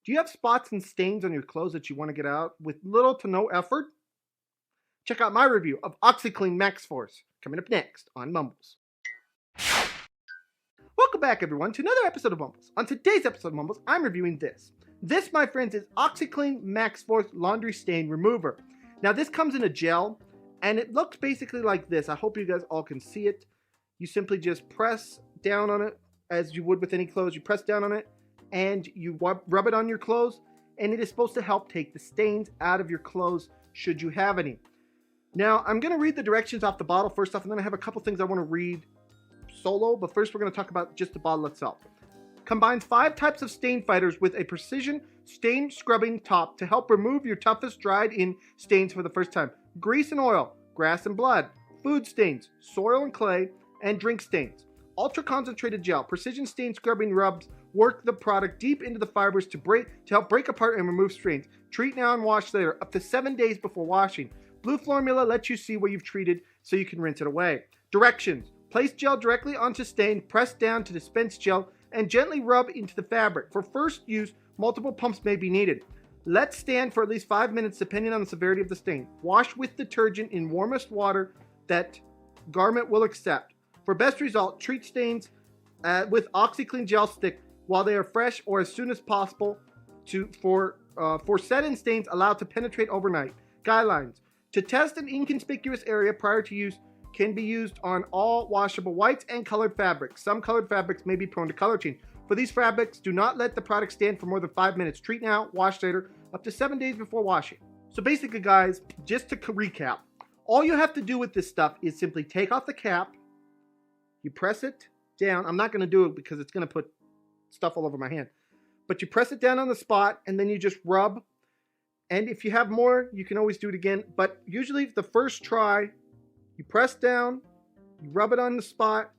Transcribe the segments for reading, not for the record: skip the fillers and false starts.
Do you have spots and stains on your clothes that you want to get out with little to no effort? Check out my review of OxiClean Max Force coming up next on Mumbles. Welcome back, everyone, to another episode of Mumbles. On today's episode of Mumbles, I'm reviewing this. This, my friends, is OxiClean Max Force Laundry Stain Remover. Now, this comes in a gel, and it looks basically like this. I hope you guys all can see it. You simply just press down on it as you would with any clothes. You press down on it, and you rub it on your clothes, and it is supposed to help take the stains out of your clothes should you have any. Now, I'm going to read the directions off the bottle first off, and then I have a couple things I want to read solo, but first we're going to talk about just the bottle itself. Combines 5 types of stain fighters with a precision stain scrubbing top to help remove your toughest dried in stains for the first time. Grease and oil, grass and blood, food stains, soil and clay, and drink stains. Ultra concentrated gel, precision stain scrubbing rubs work the product deep into the fibers to help break apart and remove stains. Treat now and wash later, up to 7 days before washing. Blue formula lets you see where you've treated so you can rinse it away. Directions. Place gel directly onto stain, press down to dispense gel, and gently rub into the fabric. For first use, multiple pumps may be needed. Let stand for at least 5 minutes depending on the severity of the stain. Wash with detergent in warmest water that garment will accept. For best result, treat stains with OxiClean gel stick while they are fresh or as soon as possible for set-in stains allowed to penetrate overnight. Guidelines. To test an inconspicuous area prior to use, can be used on all washable whites and colored fabrics. Some colored fabrics may be prone to color change. For these fabrics, do not let the product stand for more than 5 minutes. Treat now, wash later, up to 7 days before washing. So basically, guys, just to recap, all you have to do with this stuff is simply take off the cap, you press it down. I'm not going to do it because it's going to put stuff all over my hand. But you press it down on the spot, and then you just rub. And if you have more, you can always do it again. But usually the first try, you press down, you rub it on the spot,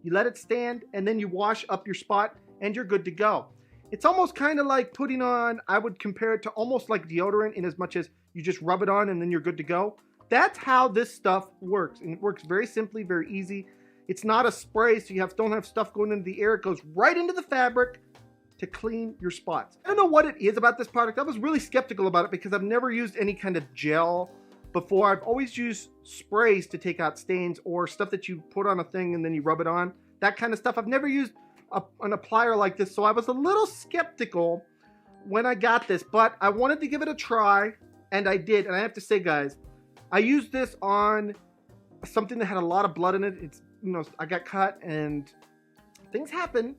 you let it stand, and then you wash up your spot, and you're good to go. It's almost kind of like putting on, I would compare it to almost like deodorant in as much as you just rub it on and then you're good to go. That's how this stuff works, and it works very simply, very easy. It's not a spray, so you don't have stuff going into the air. It goes right into the fabric to clean your spots. I don't know what it is about this product. I was really skeptical about it because I've never used any kind of gel before. I've always used sprays to take out stains or stuff that you put on a thing and then you rub it on. That kind of stuff. I've never used an applier like this, so I was a little skeptical when I got this, but I wanted to give it a try, and I did. And I have to say, guys, I used this on something that had a lot of blood in it. It's, I got cut and things happen,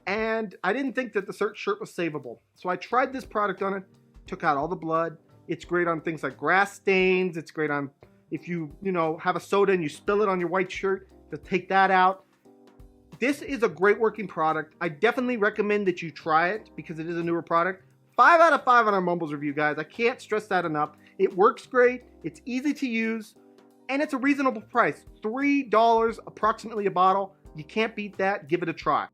and I didn't think that the shirt was savable. So I tried this product on it, took out all the blood. It's great on things like grass stains. It's great on if you have a soda and you spill it on your white shirt, to take that out. This is a great working product. I definitely recommend that you try it because it is a newer product. 5 out of 5 on our Mumbles review, guys. I can't stress that enough. It works great. It's easy to use, and it's a reasonable price. $3 approximately a bottle. You can't beat that. Give it a try.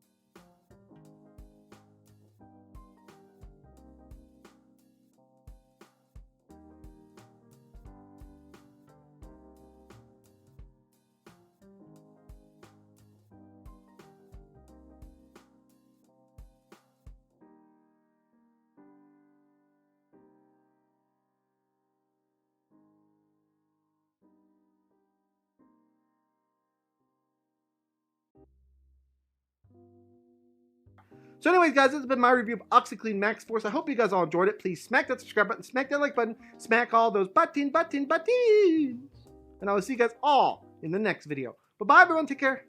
So anyways, guys, this has been my review of OxiClean Max Force. I hope you guys all enjoyed it. Please smack that subscribe button, smack that like button, smack all those buttons. And I will see you guys all in the next video. Bye-bye, everyone. Take care.